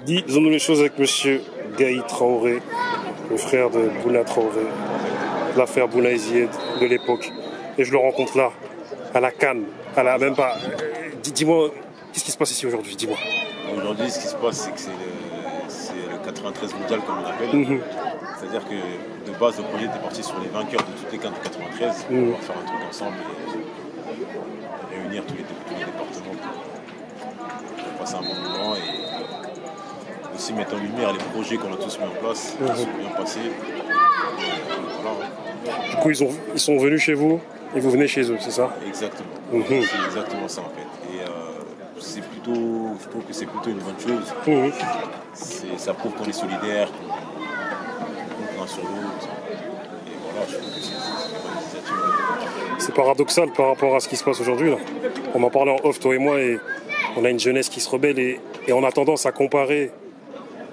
Disons-nous les choses avec monsieur Gaï Traoré, le frère de Bouna Traoré, l'affaire Bouna Zied de l'époque. Et je le rencontre là, à la Cannes, à la même pas. Dis-moi, qu'est-ce qui se passe ici aujourd'hui? Dis-moi. Aujourd'hui, ce qui se passe, c'est que c'est le 93 mondial, comme on l'appelle. C'est-à-dire que de base, le projet était parti sur les vainqueurs de toutes les cannes de 93 pour pouvoir faire un truc ensemble et réunir tous les départements pour passer un bon moment et aussi mettre en lumière les projets qu'on a tous mis en place, qui sont bien passés. Voilà. Du coup, ils sont venus chez vous et vous venez chez eux, c'est ça? Exactement. C'est exactement ça en fait. Et je trouve que c'est plutôt une bonne chose. Ça prouve qu'on est solidaire, qu'on compte l'un sur l'autre. Et voilà, je trouve que c'est une bonne initiative. C'est paradoxal par rapport à ce qui se passe aujourd'hui. On en parlait en off, toi et moi, et on a une jeunesse qui se rebelle et on a tendance à comparer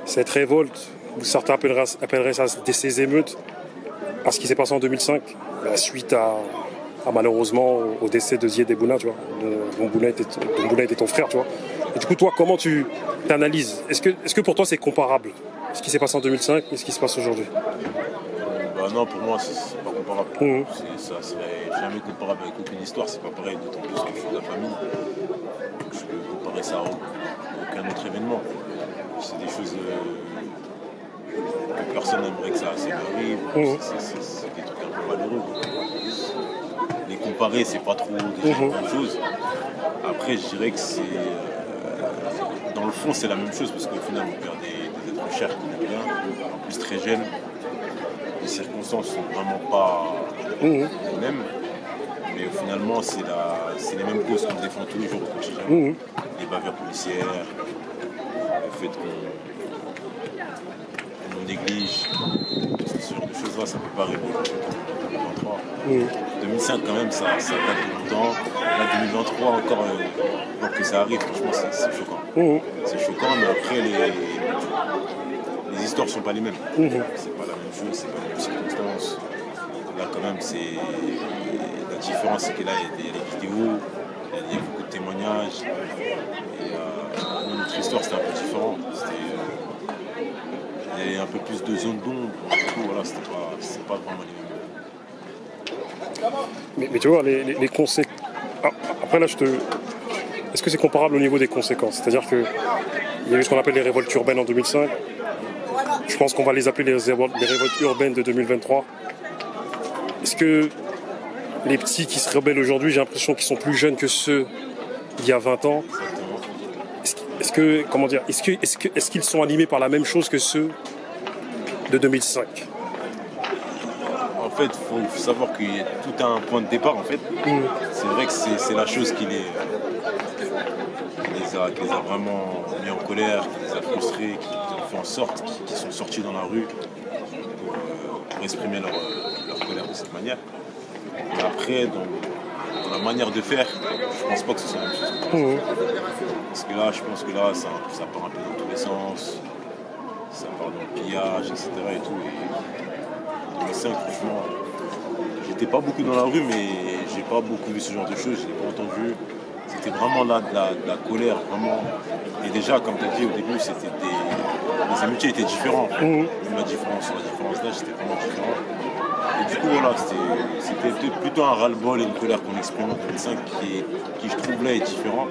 cette révolte, ou certains appelleraient ça ces émeutes, à ce qui s'est passé en 2005, suite à malheureusement au décès de Zied Bouna, tu vois, dont Bouna était ton frère, tu vois. Et du coup, toi, comment tu t'analyses? Est-ce que pour toi c'est comparable, ce qui s'est passé en 2005 et ce qui se passe aujourd'hui? Non, pour moi, c'est pas comparable. Ça serait jamais comparable avec aucune histoire, c'est pas pareil, d'autant plus que je suis de la famille. Je peux comparer ça à aucun autre événement. C'est des choses que personne n'aimerait que ça arrive. C'est des trucs un peu malheureux. Les comparer, c'est pas trop déjà une bonne chose. Après, je dirais que c'est. Dans le fond, c'est la même chose parce qu'au final, on perd des êtres chers qu'on aime bien, en plus très jeunes. Les circonstances sont vraiment pas les mêmes. Mais finalement, c'est les mêmes causes qu'on défend tous les jours au quotidien. Les bavures policières, le fait qu'on néglige, ce genre de choses-là, ça ne peut pas arriver en 2023. 2005, quand même, ça date de longtemps. Là, 2023, encore que ça arrive, franchement, c'est choquant. C'est choquant, mais après, les histoires ne sont pas les mêmes. C'est pas la même chose, c'est pas les mêmes circonstances. Là, quand même, la différence, c'est que là, il y a les vidéos, il y a beaucoup de témoignages. Et notre histoire, c'était un peu différent. Il y avait un peu plus de zones d'ombre. Du coup, voilà, c'est pas vraiment les mêmes. Mais tu vois, les conséquences. Après, là, est-ce que c'est comparable au niveau des conséquences? C'est-à-dire qu'il y a eu ce qu'on appelle les révoltes urbaines en 2005. Je pense qu'on va les appeler les révoltes urbaines de 2023. Est-ce que les petits qui se rebellent aujourd'hui, j'ai l'impression qu'ils sont plus jeunes que ceux d'il y a 20 ans? Est-ce qu'ils sont animés par la même chose que ceux de 2005? En fait, il faut savoir qu'il y a tout un point de départ. En fait, c'est vrai que c'est la chose qui les a vraiment mis en colère, qui les a frustrés, qui ont fait en sorte qu'ils sont sortis dans la rue pour exprimer leur colère de cette manière. Et après, dans la manière de faire, je pense pas que ce soit la même chose. Parce que là, je pense que là, ça part un peu dans tous les sens. Ça part dans le pillage, etc. Et tout. Et en 2005, franchement, j'étais pas beaucoup dans la rue, mais j'ai pas beaucoup vu ce genre de choses. Je l'ai pas entendu. C'était vraiment là de la colère, vraiment. Et déjà, comme tu as dit au début, les amitiés étaient différents. Même la différence d'âge, c'était vraiment différent. Et du coup, voilà, c'était plutôt un ras-le-bol et une colère qu'on exprime en 2005 qui, je trouve, là, est différent.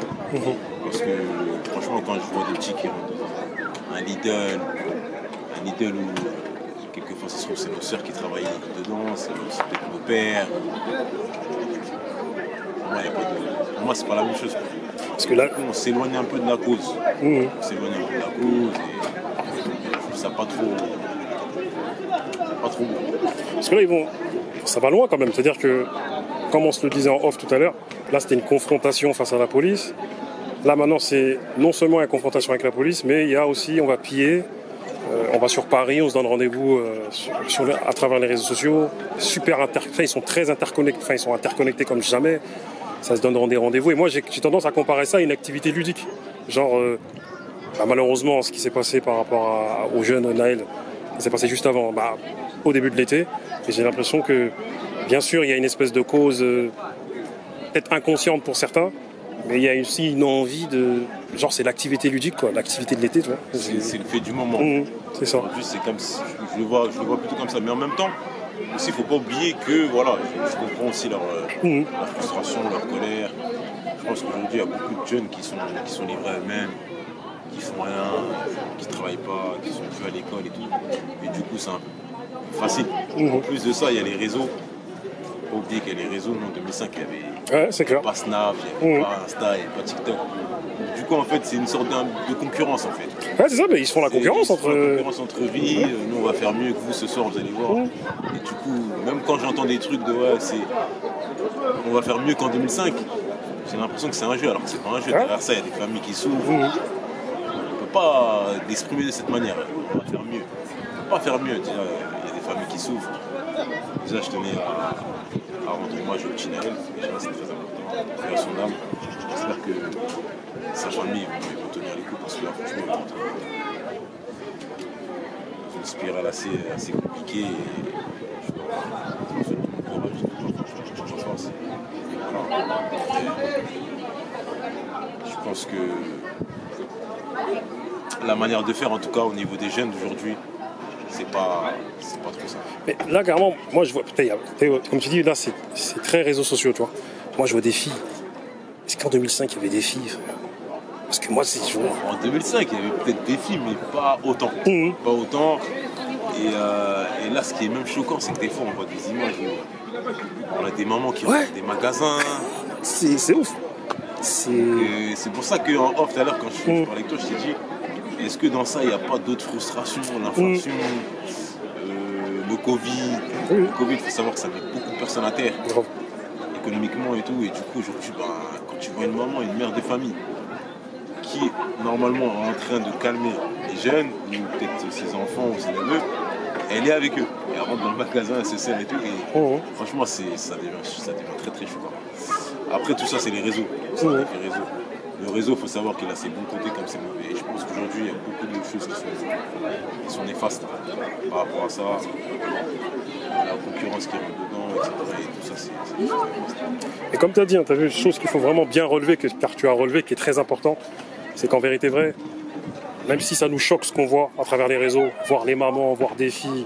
Parce que, franchement, quand je vois des petits qui rentrent dans un Lidl où, quelquefois, c'est nos sœurs qui travaillent dedans, c'est peut-être nos pères. Pour moi, c'est pas la même chose. Parce que là, on s'éloigne un peu de la cause. On s'éloigne un peu de la cause et je trouve ça pas trop beau. Parce que là, ça va loin quand même. C'est-à-dire que, comme on se le disait en off tout à l'heure, là, c'était une confrontation face à la police. Là, maintenant, c'est non seulement une confrontation avec la police, mais il y a aussi, on va piller. On va sur Paris, on se donne rendez-vous à travers les réseaux sociaux. Ils sont très interconnectés, ils sont interconnectés comme jamais. Ça se donne des rendez-vous. Et moi, j'ai tendance à comparer ça à une activité ludique. Genre, malheureusement, ce qui s'est passé par rapport au jeune Naël, ça s'est passé juste avant, au début de l'été. Et j'ai l'impression que, bien sûr, il y a une espèce de cause peut-être inconsciente pour certains, mais il y a aussi une envie de... Genre, c'est l'activité ludique, quoi, l'activité de l'été, tu vois. C'est le fait du moment. C'est ça. Aujourd'hui, c'est comme si, je le vois plutôt comme ça. Mais en même temps, aussi, il ne faut pas oublier que, voilà, je comprends aussi leur frustration, leur colère. Je pense qu'aujourd'hui, il y a beaucoup de jeunes qui sont livrés à eux-mêmes, qui font rien, qui ne travaillent pas, qui sont plus à l'école et tout. Et du coup, c'est un peu facile. En plus de ça, il y a les réseaux. Il ne faut pas oublier qu'il y a les réseaux. En 2005, il n'y avait c'est clair. pas Snap, il n'y avait pas Insta, il n'y avait pas TikTok. Du coup, en fait, c'est une sorte de concurrence, en fait. Ouais, c'est ça, mais ils se font la concurrence entre... La concurrence entre vies. Nous, on va faire mieux que vous ce soir, vous allez voir. Et du coup, même quand j'entends des trucs de on va faire mieux qu'en 2005, j'ai l'impression que c'est un jeu, alors que c'est pas un jeu. Derrière ça, il y a des familles qui souffrent. On ne peut pas l'exprimer de cette manière. On va faire mieux. On ne peut pas faire mieux. Déjà, il y a des familles qui souffrent. Déjà, je tenais à rendre hommage au petit Naël. Déjà, c'est très important. À son âme. J'espère que sa famille vont tenir les coups parce que là, franchement, c'est une spirale assez compliquée. Et je dois faire mon courage, je pense. Voilà. Je pense que la manière de faire, en tout cas au niveau des jeunes d'aujourd'hui, c'est pas trop ça. Mais là, carrément, moi, je vois, comme tu dis, là, c'est très réseaux sociaux, tu vois. Moi, je vois des filles. Est-ce qu'en 2005, il y avait des filles, frère? Parce que moi, c'est toujours... En 2005, il y avait peut-être des filles, mais pas autant. Pas autant. Et là, ce qui est même choquant, c'est que des fois, on voit des images où on a des mamans qui ont des magasins. C'est ouf. C'est pour ça qu'en off, tout à l'heure, quand je parlais avec toi, je t'ai dit, est-ce que dans ça, il n'y a pas d'autres frustrations, l'inflation, le Covid. Le Covid, il faut savoir que ça met beaucoup de personnes à terre. Économiquement et tout, et du coup aujourd'hui quand tu vois une maman, une mère de famille qui normalement est en train de calmer les jeunes ou peut-être ses enfants ou ses neveux, elle est avec eux, elle rentre dans le magasin, elle se sert et tout, et franchement ça devient très très choquant. Après tout ça c'est les réseaux, le réseau, il faut savoir qu'il a ses bons côtés comme ses mauvais, et je pense qu'aujourd'hui il y a beaucoup de choses qui sont néfastes par rapport à ça, la concurrence qui rentre dedans, etc. Et tout ça, Et comme tu as dit, tu as vu une chose qu'il faut vraiment bien relever, car tu as relevé, qui est très important, c'est qu'en vérité vrai, même si ça nous choque ce qu'on voit à travers les réseaux, voir les mamans, voir des filles,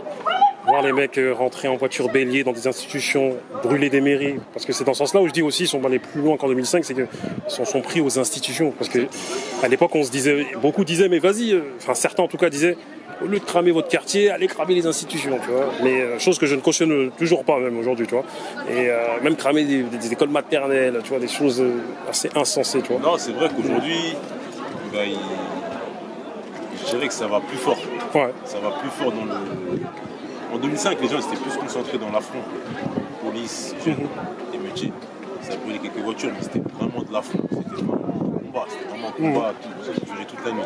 voir les mecs rentrer en voiture bélier dans des institutions, brûler des mairies, parce que c'est dans ce sens-là où je dis aussi, ils sont allés plus loin qu'en 2005, c'est qu'ils sont pris aux institutions. Parce qu'à l'époque, beaucoup disaient, mais vas-y, enfin certains en tout cas disaient, au lieu de cramer votre quartier, allez cramer les institutions, tu vois. Mais chose que je ne cautionne toujours pas même aujourd'hui, tu vois. Et même cramer des écoles maternelles, tu vois, des choses assez insensées, tu vois. Non, c'est vrai qu'aujourd'hui, je dirais que ça va plus fort. Ouais. Ça va plus fort dans le... En 2005, les gens étaient plus concentrés dans l'affront. Police, jeunes, émeutiers. Ça brûlait quelques voitures, mais c'était vraiment de l'affront. C'était vraiment un combat. C'était vraiment un combat qui durait toute la nuit.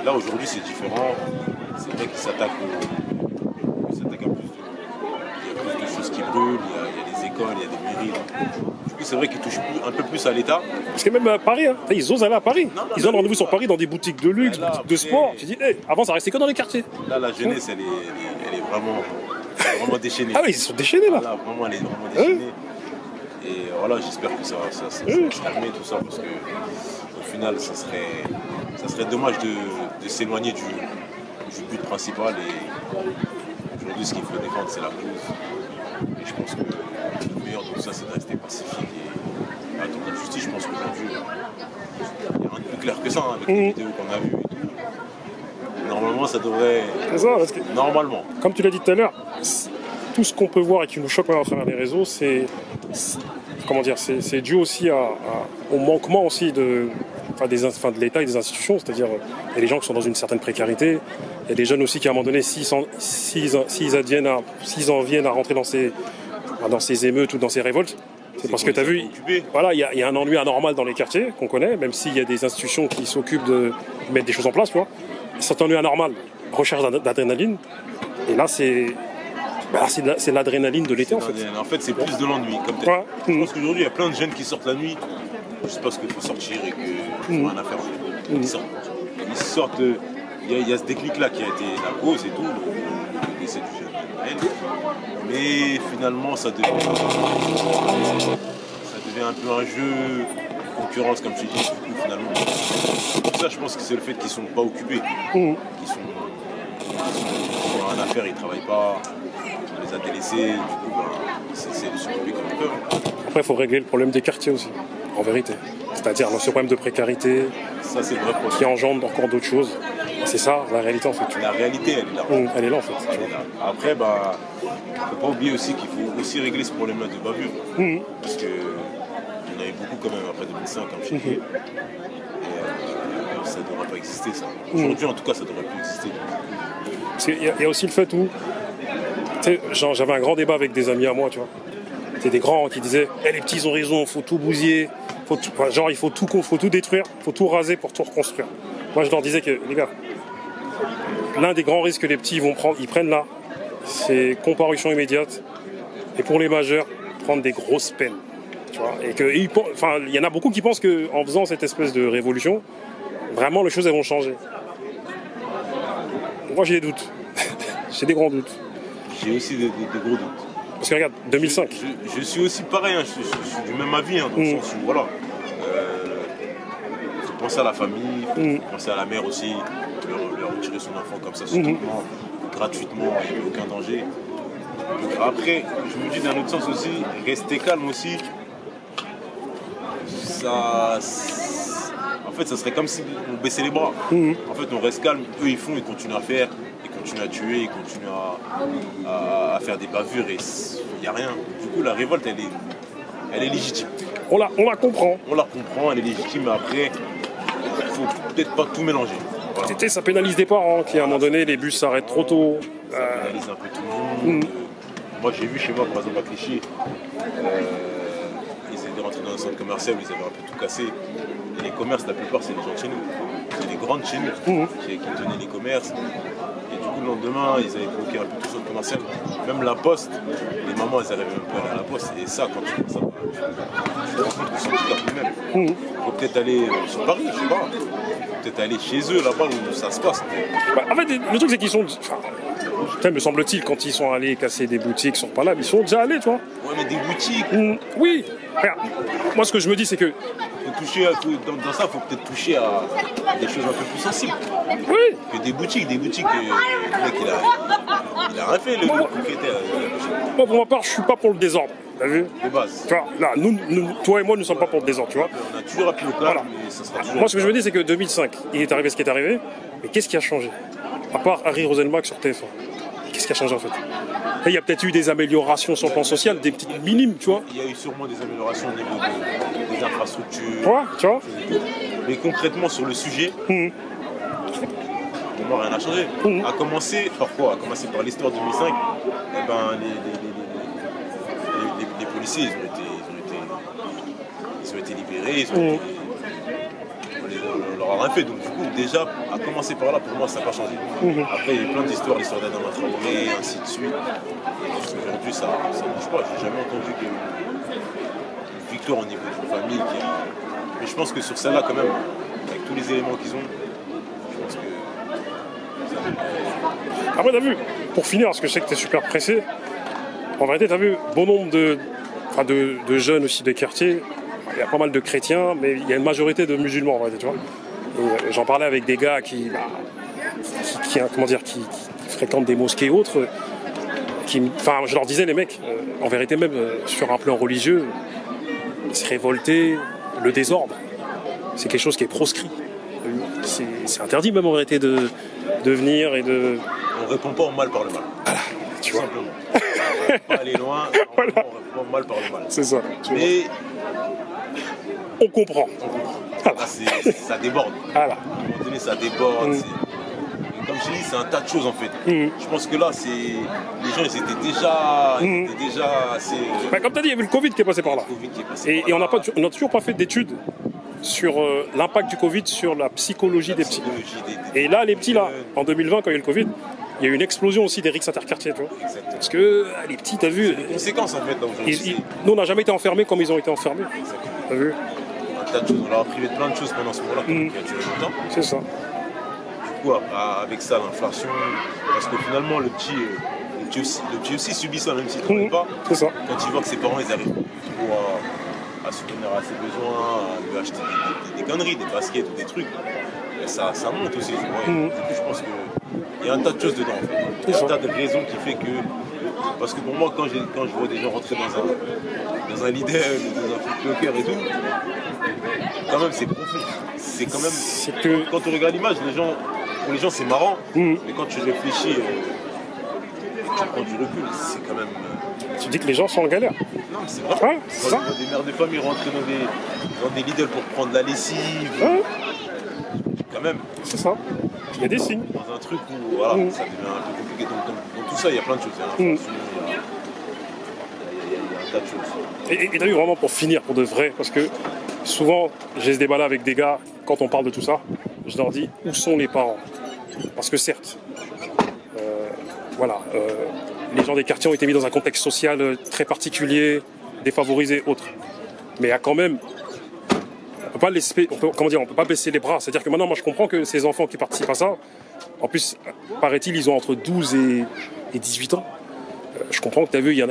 Là, aujourd'hui, c'est différent. C'est vrai qu'ils s'attaquent à plus de... Il y a plus de choses qui brûlent, il y a des écoles, il y a des mairies. Du coup, c'est vrai qu'ils touchent un peu plus à l'État. Parce que même à Paris, ils osent aller à Paris. Ils ont rendez-vous sur Paris dans des boutiques de luxe, des boutiques de sport. Tu dis, avant, ça restait que dans les quartiers. Là, la jeunesse, elle est vraiment déchaînée. Ah oui, ils sont déchaînés là. Là, vraiment, elle est vraiment déchaînée. Et voilà, j'espère que ça va se calmer, tout ça, parce que au final, ça serait dommage de s'éloigner du but principal. Et aujourd'hui, ce qu'il faut défendre, c'est la cause. Et je pense que le meilleur de tout ça, c'est de rester pacifique et attendre la justice. Je pense qu'aujourd'hui, il n'y a rien de plus clair que ça, hein, avec les vidéos qu'on a vues et tout. Normalement, ça devrait... C'est ça, parce que, normalement. Comme tu l'as dit tout à l'heure, tout ce qu'on peut voir et qui nous choque à travers les réseaux, c'est dû aussi au manquement aussi de l'État et des institutions, c'est-à-dire il y a des gens qui sont dans une certaine précarité, il y a des jeunes aussi qui à un moment donné, s'ils en viennent à rentrer dans ces émeutes ou dans ces révoltes, c'est parce que tu as vu, voilà, il y a un ennui anormal dans les quartiers qu'on connaît, même s'il y a des institutions qui s'occupent de mettre des choses en place, tu vois. Cet ennui anormal, recherche d'adrénaline, et là c'est l'adrénaline de l'été en fait. En fait, c'est plus de l'ennui. Comme je pense qu'aujourd'hui, il y a plein de jeunes qui sortent la nuit. Je sais pas ce qu'il faut sortir et qu'il faut rien à faire. Ils sortent. Il y a ce déclic-là qui a été la cause et tout, le décès du jeune Naël. Mais finalement, ça devient un peu un jeu concurrence, comme tu dis, du coup, finalement. Tout ça, je pense que c'est le fait qu'ils ne sont pas occupés. Qu'ils ont rien à faire, ils ne travaillent pas, on les a délaissés, du coup, c'est de s'occuper comme ils peuvent. Après, il faut régler le problème des quartiers aussi, en vérité. C'est-à-dire ce problème de précarité ça, c'est le vrai problème. Qui engendre encore d'autres choses. C'est ça, la réalité, en fait. La réalité, elle est là. Elle est là, en fait. Elle est là. Après, il ne faut pas oublier aussi qu'il faut aussi régler ce problème-là de bavure. Parce qu'il y en avait beaucoup quand même après 2005, comme je dis. Ça ne devrait pas exister, ça. Aujourd'hui, en tout cas, ça ne devrait plus exister. Il y a aussi le fait où, j'avais un grand débat avec des amis à moi, tu vois. C'est des grands qui disaient les petits ils ont raison, il faut tout bousiller, il faut tout détruire, il faut tout raser pour tout reconstruire. Moi je leur disais que les gars, l'un des grands risques que les petits ils prennent là, c'est comparution immédiate et pour les majeurs, prendre des grosses peines. Tu vois, il y en a beaucoup qui pensent qu'en faisant cette espèce de révolution, vraiment les choses elles vont changer. Moi j'ai des doutes, j'ai des grands doutes. J'ai aussi des gros doutes. Parce que regarde, 2005. Je suis aussi pareil, je suis du même avis, dans le sens où, voilà, faut penser à la famille, faut penser à la mère aussi, leur retirer son enfant comme ça, gratuitement, il n'y a aucun danger. Donc, après, je me dis d'un autre sens aussi, rester calme aussi, ça... En fait, ça serait comme si on baissait les bras. En fait, on reste calme, eux ils font, ils continuent à faire. Ils continuent à tuer, ils continuent à faire des bavures et il n'y a rien. Du coup, la révolte, elle est légitime. On la comprend. On la comprend, elle est légitime, mais après, il ne faut peut-être pas tout mélanger. Voilà. Ça pénalise des parents qui, à un moment donné, les bus s'arrêtent trop tôt. Ça pénalise un peu tout le monde. Moi, j'ai vu chez moi, par exemple, à Clichy, ils étaient rentrés dans un centre commercial où ils avaient un peu tout cassé. Et les commerces, la plupart, c'est les gens de chez nous. C'est les grands de chez nous qui tenaient les commerces. Et du coup, le lendemain, ils avaient bloqué un peu tout le centre commercial. Même la poste, les mamans, elles arrivaient même pas à aller à la poste. Et ça, quand tu vois ça, tu te rends compte que c'est handicap lui-même. Il faut peut-être aller sur Paris, je sais pas. Il faut peut-être aller chez eux, là-bas où ça se passe. En fait, le truc, c'est qu'ils sont... me semble-t-il, quand ils sont allés casser des boutiques, ils sont pas là, mais ils sont déjà allés, tu vois. Ouais, mais des boutiques. Oui. Regarde, moi, ce que je me dis, c'est que... Dans ça, il faut peut-être toucher à des choses un peu plus sensibles. Oui. Que des boutiques, le mec, il a rien fait, le propriétaire. Moi, pour ma part, je suis pas pour le désordre. T'as vu ? De base. Tu vois, là, toi et moi, nous ne sommes pas pour le désordre, tu vois. On a toujours appuyé au calme, mais ça sera toujours... Moi, ce que je me dis, c'est que 2005, il est arrivé ce qui est arrivé, mais qu'est-ce qui a changé ? À part Harry Roselmack sur TF1. Qu'est-ce qui a changé, en fait ? Et il y a peut-être eu des améliorations sur le plan social, des petites minimes, tu vois. Il y a eu sûrement des améliorations au niveau des infrastructures. Ouais, tu vois. Mais concrètement, sur le sujet, pour moi, rien n'a changé. À commencer par quoi ? À commencer par l'histoire de 2005, eh ben, les policiers, ils ont été libérés, on leur a rien fait. Donc du coup, déjà, à commencer par là, pour moi, ça n'a pas changé. Après, il y a eu plein d'histoires, l'histoire d'Adama Traoré, ainsi de suite. Aujourd'hui, ça ne bouge pas. J'ai jamais entendu une victoire au niveau d'une famille. Mais je pense que sur celle-là, quand même, avec tous les éléments qu'ils ont, je pense que... Après, t'as vu, pour finir, parce que je sais que t'es super pressé, en vérité, t'as vu, bon nombre de jeunes aussi des quartiers, il y a pas mal de chrétiens, mais il y a une majorité de musulmans, en vérité, tu vois. Et j'en parlais avec des gars qui fréquentent des mosquées et autres, je leur disais, les mecs, en vérité même, sur un plan religieux, se révolter, le désordre, c'est quelque chose qui est proscrit. C'est interdit même en vérité de venir et de... On répond pas au mal par le mal. Voilà, tu vois. Simplement. On ne pas aller loin, on répond au mal par le mal. C'est ça. Mais... On comprend. Voilà. Là, ça déborde. Voilà. À un moment donné, ça déborde. Comme je dis, c'est un tas de choses en fait. Je pense que là, les gens, ils étaient déjà assez... Comme tu as dit, il y avait le Covid qui est passé par là. Et on n'a toujours pas fait d'études sur l'impact du Covid sur la psychologie des petits. Et là, les petits, là, en 2020, quand il y a eu le Covid, il y a eu une explosion aussi des rixes interquartiers, tu vois. Exactement. Parce que les petits, t'as vu... C'est les conséquences en fait. Nous, on n'a jamais été enfermés comme ils ont été enfermés. T'as vu ? Un tas de choses. On leur a privé de plein de choses pendant ce moment-là, qui a duré longtemps. C'est ça. Du coup, avec ça, l'inflation, parce que finalement, le petit aussi subit ça, même s'il ne travaille pas. C'est ça. Quand il voit que ses parents, ils arrivent trop à subvenir à ses besoins, à lui acheter des conneries, des baskets ou des trucs. Et ça monte aussi, tu vois. Du coup, je pense qu'il y a un tas de choses dedans. En fait. Il y a un tas de raisons qui fait que. Parce que pour moi, quand je vois des gens rentrer dans un Lidl, dans un Foot Locker et tout, quand même, c'est profond. C'est quand même. Quand tu regardes l'image, pour les gens, c'est marrant. Mais quand tu réfléchis et que tu prends du recul, c'est quand même. Tu dis que les gens sont en galère. Non, mais c'est vrai. Ouais, c'est ça. Quand des mères de famille rentrer dans des Lidl pour prendre la lessive. Ouais. Quand même. C'est ça. Il y a des signes. Dans un truc où voilà, ça devient un peu compliqué. Dans tout ça, il y a plein de choses. Il y a un tas de choses. Et t'as vu vraiment pour finir, pour de vrai, parce que souvent, j'ai ce débat-là avec des gars, quand on parle de tout ça, je leur dis, où sont les parents? Parce que certes, les gens des quartiers ont été mis dans un contexte social très particulier, défavorisé, autre. Mais il y a quand même... On peut pas baisser les bras. C'est-à-dire que maintenant, moi, je comprends que ces enfants qui participent à ça, en plus, paraît-il, ils ont entre 12 et 18 ans. Je comprends que tu as vu, il y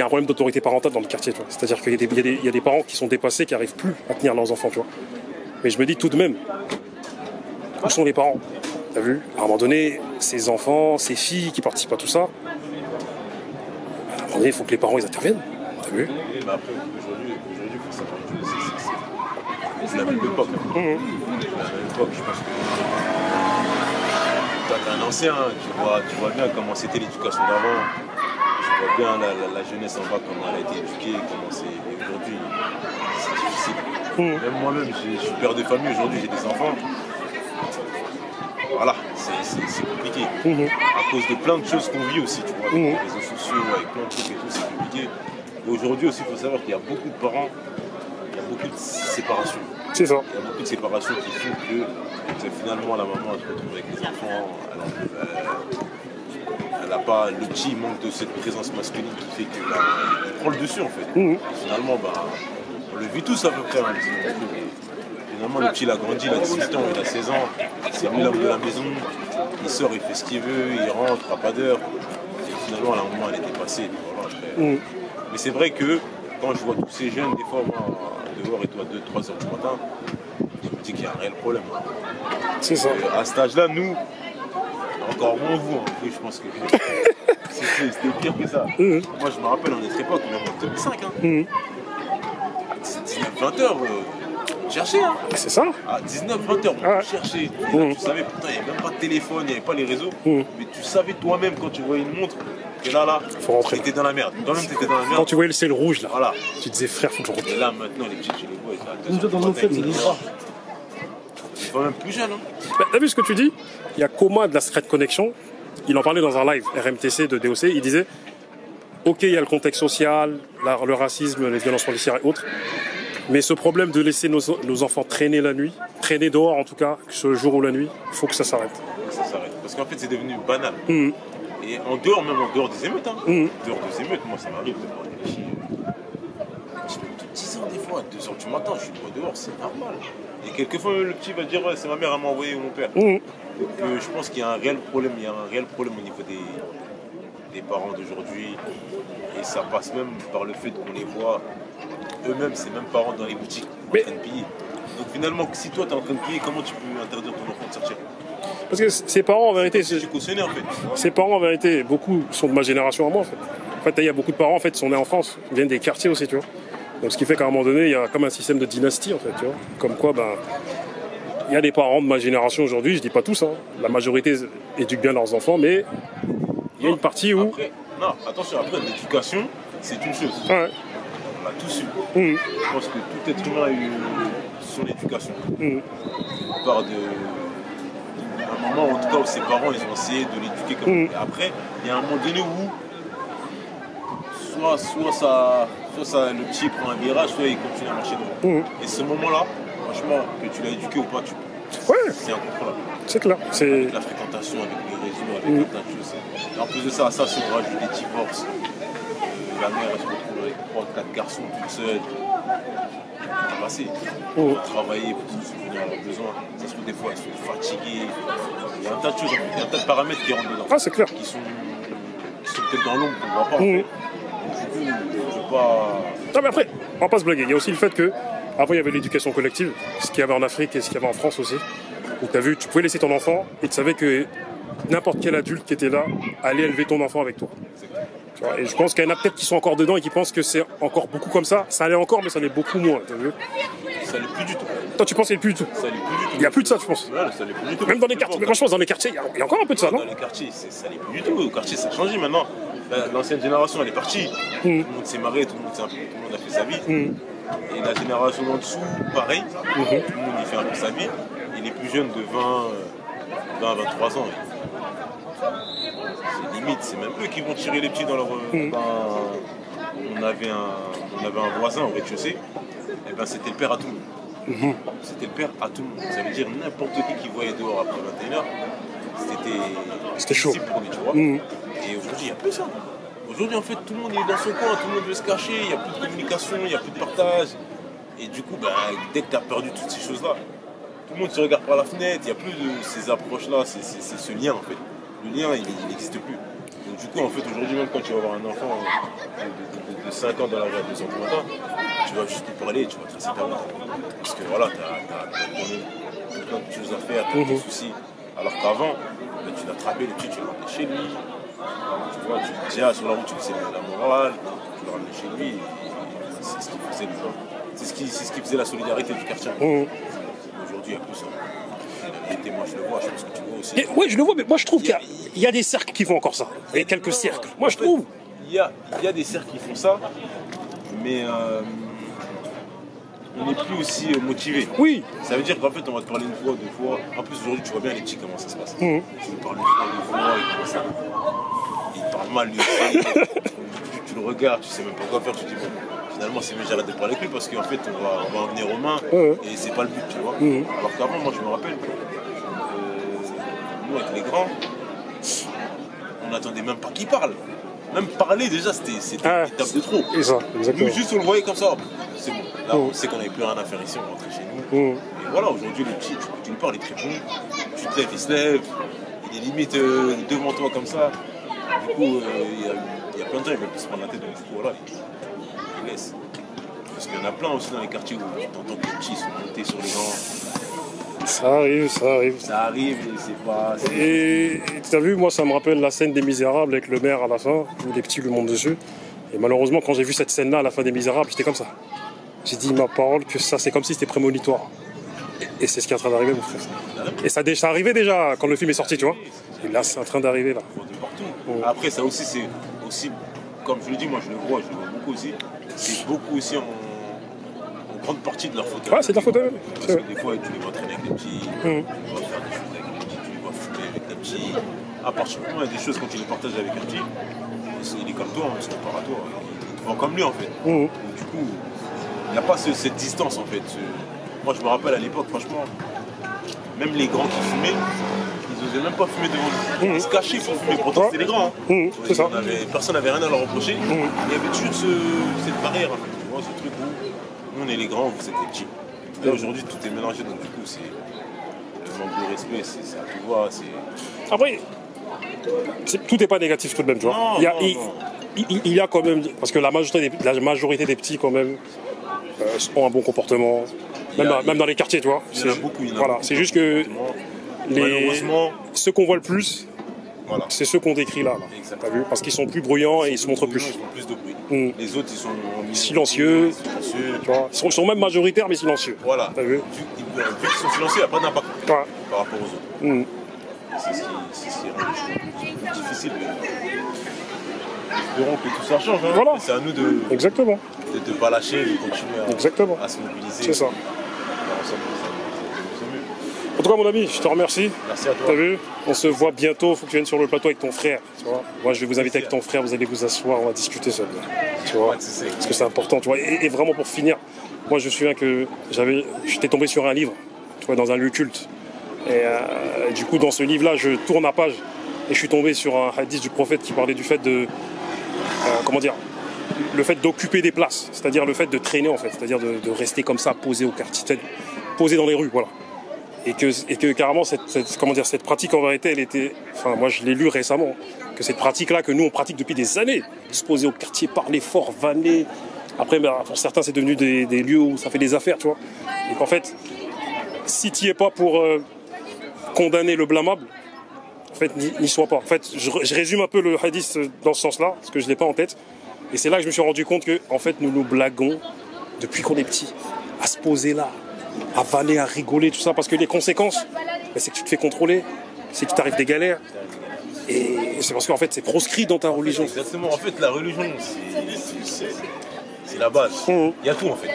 a un problème d'autorité parentale dans le quartier. C'est-à-dire qu'il y a des parents qui sont dépassés, qui n'arrivent plus à tenir leurs enfants. Tu vois. Mais je me dis tout de même, où sont les parents? Tu as vu? À un moment donné, ces enfants, ces filles qui participent à tout ça, à un moment donné, il faut que les parents ils interviennent. Tu as vu? Mais après, aujourd'hui, il faut savoir que c'est la même époque. La même époque, je pense que toi, t'es un ancien, tu vois bien comment c'était l'éducation d'avant. Tu vois bien la jeunesse en bas, comment elle a été éduquée, comment c'est. Aujourd'hui, c'est difficile. Même moi-même, je suis père de famille, aujourd'hui j'ai des enfants. Voilà, c'est compliqué. À cause de plein de choses qu'on vit aussi, tu vois, avec les réseaux sociaux, avec plein de trucs et tout, c'est compliqué. Et aujourd'hui aussi, il faut savoir qu'il y a beaucoup de parents, il y a beaucoup de séparations. C'est ça. Il y a beaucoup de séparations qui font que finalement la maman elle se retrouve avec les enfants, elle n'a pas, le petit manque de cette présence masculine qui fait qu'il prend le dessus en fait. Et finalement, on le vit tous à peu près. Finalement, le petit il a grandi, il a 18 ans, il a 16 ans, c'est lui l'homme de la maison, il sort, il fait ce qu'il veut, il rentre à pas d'heure. Et finalement, à un moment, elle était passée. Voilà, après. Mais c'est vrai que quand je vois tous ces jeunes, des fois, moi, dehors et tout, à 2-3 heures du matin, je me dis qu'il y a un réel problème. C'est ça. À cet âge-là, nous, encore moins vous, je pense que c'était pire que ça. Moi, je me rappelle, à notre époque, même en 2005, 19-20 heures, chercher. C'est ça. À 19-20 heures, on cherchait. Tu savais, pourtant, il n'y avait même pas de téléphone, il n'y avait pas les réseaux. Mais tu savais toi-même, quand tu voyais une montre, que là, tu étais dans la merde. Toi-même, tu étais dans la merde. Quand tu voyais le ciel rouge, là, voilà. tu disais, frère, faut que je rentre. Et là, maintenant, les petits, tu les vois, ils sont à 2 c'est pas même plus jeune. T'as vu ce que tu dis? Il y a Coma de la Secret Connection. Il en parlait dans un live RMTC de DOC. Il disait, ok, il y a le contexte social, le racisme, les violences policières et autres. Mais ce problème de laisser nos enfants traîner la nuit, traîner dehors en tout cas, que ce jour ou la nuit, il faut que ça s'arrête. Ça s'arrête. Parce qu'en fait, c'est devenu banal. Et en dehors, même en dehors des émeutes, dehors des émeutes, moi ça m'arrive de voir des filles. J'ai même de 10 ans des fois, à 2h du matin, je suis pas dehors, c'est normal. Et quelquefois, le petit va dire, ouais, c'est ma mère, elle m'a envoyé ou mon père. Donc je pense qu'il y a un réel problème, au niveau des parents d'aujourd'hui. Et ça passe même par le fait qu'on les voit eux-mêmes, ces mêmes parents dans les boutiques en train de piller. Donc finalement, si toi t'es en train de piller, comment tu peux interdire ton enfant de sortir? Parce que ces parents, en vérité, j'ai cautionné en fait. Ces parents, en vérité, beaucoup sont de ma génération à moi. En fait, il y a beaucoup de parents en fait, qui sont nés en France, qui viennent des quartiers aussi, tu vois. Donc, ce qui fait qu'à un moment donné, il y a comme un système de dynastie, en fait, tu vois. Comme quoi, il y a des parents de ma génération aujourd'hui, je dis pas tous, la majorité éduquent bien leurs enfants, mais il y a une partie où... Après, non, attention, après, l'éducation, c'est une chose. Ouais. On l'a tous eu. Je pense que tout être humain a eu son éducation. On part un moment, en tout cas, où ses parents, ils ont essayé de l'éduquer comme ça. Et après, il y a un moment donné où soit le petit prend un virage, soit il continue à marcher devant. Et ce moment-là, franchement, que tu l'as éduqué ou pas, c'est incontrôlable. C'est clair. Avec la fréquentation, avec les réseaux, avec plein de choses. Et en plus de ça, si on rajoute des divorces, la mère elle se retrouve avec 3-4 garçons toute seule. C'est passé. On va travailler pour se souvenir à leurs besoins. Ça se trouve des fois, elles sont fatiguées. Il y a un tas de choses, il y a un tas de paramètres qui rentrent dedans. Ah, c'est clair. Qui sont peut-être dans l'ombre qu'on ne voit pas. En fait. Du coup, je ne veux pas. Non, mais après, on va pas se blaguer. Il y a aussi le fait que avant il y avait l'éducation collective, ce qu'il y avait en Afrique et ce qu'il y avait en France aussi. Où tu as vu, tu pouvais laisser ton enfant et tu savais que n'importe quel adulte qui était là allait élever ton enfant avec toi. Tu vois, et je pense qu'il y en a peut-être qui sont encore dedans et qui pensent que c'est encore beaucoup comme ça. Ça allait encore, mais ça allait beaucoup moins. T'as vu? Ça l'est plus du tout. Toi, tu penses qu'il n'y a plus du tout? Ça l'est plus du tout. Il n'y a plus de ça, tu penses? Ouais, ça l'est plus du tout. Même dans les quartiers. Mais franchement, dans les quartiers, il y a encore un peu de ça, non? Dans les quartiers, ça l'est plus du tout. Au quartier, ça a changé maintenant. L'ancienne génération, elle est partie. Tout le monde s'est marré, tout le monde a fait sa vie. Et la génération en dessous, pareil. Tout le monde y fait un peu sa vie. Et les plus jeunes de 20 à 23 ans. C'est limite, c'est même eux qui vont tirer les petits dans leur. On avait un voisin au rez-de-chaussée, et ben c'était le père à tout le monde. C'était le père à tout le monde. Ça veut dire n'importe qui voyait dehors après 21h, c'était chaud pour lui, tu vois. Et aujourd'hui, il n'y a plus ça. Aujourd'hui, en fait, tout le monde est dans son coin, tout le monde veut se cacher, il n'y a plus de communication, il n'y a plus de partage. Et du coup, dès que tu as perdu toutes ces choses-là, tout le monde se regarde par la fenêtre, il n'y a plus de ces approches-là, c'est ce lien en fait. Le lien, il n'existe plus. Donc du coup, en fait, aujourd'hui, même quand tu vas avoir un enfant de 5 ans dans la rue à 2 ans du matin, tu vas juste lui parler, tu vas tracer ta route. Parce que voilà, tu as plein de choses à faire, tu as des soucis. Alors qu'avant, tu l'attrapais, le petit, tu le ramenais chez lui. Tu vois, tu déjà sur la route, tu faisais la morale, tu le ramenais chez lui. C'est ce qui faisait c'est ce qui faisait la solidarité du quartier. Aujourd'hui, il n'y a plus ça. Et moi, je le vois, je pense que tu vois aussi. Oui, je le vois, mais moi je trouve qu'il y a des cercles qui font encore ça. Il y a quelques cercles. Moi je trouve. Il y a des cercles qui font ça, mais on n'est plus aussi motivé. Oui. Ça veut dire qu'en fait, on va te parler une fois, 2 fois. En plus, aujourd'hui, tu vois bien les petits comment ça se passe. Tu lui parles une fois, 2 fois, il commence à. Il parle mal, lui. Tu le regardes, tu sais même pas quoi faire, tu te dis bon. Finalement, c'est mieux j'arrête de parler avec lui parce qu'en fait, on va en venir aux mains et c'est pas le but, tu vois. Alors qu'avant, moi, je me rappelle, nous, avec les grands, on n'attendait même pas qu'ils parlent. Même parler, déjà, c'était une étape de trop. Exactement. Nous, juste, on le voyait comme ça. C'est bon. Là, on sait qu'on n'avait plus rien à faire ici, on rentrait chez nous. Et voilà, aujourd'hui, le petit, tu lui parles, il te répond. Tu te lèves, il se lève. Il est limite devant toi comme ça. Du coup, il y a plein de gens, ils veulent plus se prendre la tête. Donc, du coup, voilà. Laisse. Parce qu'il y en a plein aussi dans les quartiers où tu entends que les petits sont montés sur les gens. Ça arrive. Ça arrive et c'est pas. Et tu as vu, moi ça me rappelle la scène des Misérables avec le maire à la fin, où les petits lui montent dessus. Et malheureusement, quand j'ai vu cette scène-là à la fin des Misérables, j'étais comme ça. J'ai dit ma parole que ça, c'est comme si c'était prémonitoire. Et c'est ce qui est en train d'arriver, mon frère. Et ça arrivait déjà quand le film est sorti, tu vois. Et là, c'est en train d'arriver là. De partout. Après, ça aussi, c'est aussi. Comme je le dis, moi je le vois beaucoup aussi. C'est beaucoup aussi en grande partie de leur faute. Ouais, c'est de leur faute. Parce que des fois, tu les vois traîner avec les petits, tu les vois faire des choses avec les petits, tu les vois fumer avec les petits. À partir du moment où il y a des choses, quand tu les partages avec un petit, il est comme toi, il se compare à toi. Il te voit comme lui en fait. Donc, du coup, il n'y a pas cette distance en fait. Moi je me rappelle à l'époque, franchement, même les grands qui fumaient, ils n'osaient même pas fumer devant nous. Ils se cachaient pour fumer. Pourtant, c'était les grands. C'est ça. Personne n'avait rien à leur reprocher. Il y avait toujours cette barrière, en fait, tu vois, ce truc où nous, on est les grands, vous êtes les petits. Là, aujourd'hui, tout est mélangé, donc du coup, c'est le manque de respect, c'est à tout voir. Après, tout n'est pas négatif tout de même, tu vois. Il y a quand même, parce que la majorité des petits, quand même, ont un bon comportement, même dans les quartiers, tu vois. Il y en a beaucoup. Voilà, c'est juste que ceux qu'on voit le plus, c'est ceux qu'on décrit là. T'as vu? Parce qu'ils sont plus bruyants et ils se montrent plus. Ils font plus de bruit. Les autres, ils sont silencieux. Tu vois, ils sont même majoritaires mais silencieux. Voilà. T'as vu? Vu qu'ils sont silencieux, il n'y a pas d'impact par rapport aux autres. C'est ce qui est difficile. Espérons que tout ça change. Hein. Voilà. C'est à nous de ne pas lâcher, de continuer à se mobiliser. C'est ça. En tout cas, mon ami, je te remercie. Merci à toi. T'as vu? On se voit bientôt. Il faut que tu viennes sur le plateau avec ton frère. Tu vois? Moi, je vais vous inviter avec ton frère. Vous allez vous asseoir. On va discuter ça. Tu vois? Parce que c'est important. Tu vois? Et vraiment, pour finir, moi, je me souviens que j'étais tombé sur un livre, tu vois, dans un lieu culte. Et du coup, dans ce livre-là, je tourne la page et je suis tombé sur un hadith du prophète qui parlait du fait de, le fait d'occuper des places, c'est-à-dire le fait de traîner en fait, c'est-à-dire de rester comme ça, posé au quartier, posé dans les rues, voilà. Et que carrément cette pratique en vérité, elle était, enfin moi je l'ai lu récemment, que cette pratique-là que nous on pratique depuis des années, se poser au quartier, parler fort, vanner, Après, pour certains, c'est devenu des lieux où ça fait des affaires, tu vois. Et qu'en fait, si tu n'y es pas pour condamner le blâmable, en fait, n'y sois pas. En fait, je résume un peu le hadith dans ce sens-là, parce que je ne l'ai pas en tête. Et c'est là que je me suis rendu compte que, en fait, nous nous blaguons depuis qu'on est petit, à se poser là, à vanner, à rigoler, tout ça, parce que les conséquences, c'est que tu te fais contrôler, c'est qu'il t'arrive des galères. Et c'est parce qu'en fait, c'est proscrit dans ta religion. Exactement. En fait, la religion, c'est la base. Il y a tout, en fait.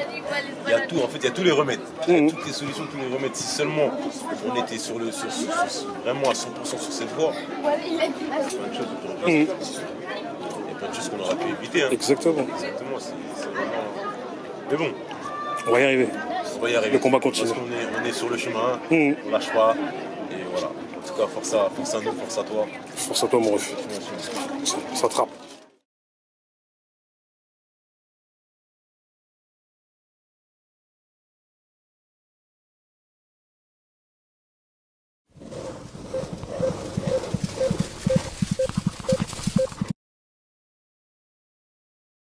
Il y a tout, en fait. Il y a tous les remèdes. Il y a toutes les solutions, tous les remèdes. Si seulement on était vraiment à 100% sur cette voie, il y a plein de choses il y a plein de choses qu'on aurait pu éviter. Hein. Exactement. Exactement. C'est vraiment... Mais bon. On va y arriver. On va y arriver. Le combat continue. Parce qu'on est sur le chemin. On lâche pas. Et voilà. En tout cas, force à nous, force à toi. Force à toi, mon ref. Ça trappe.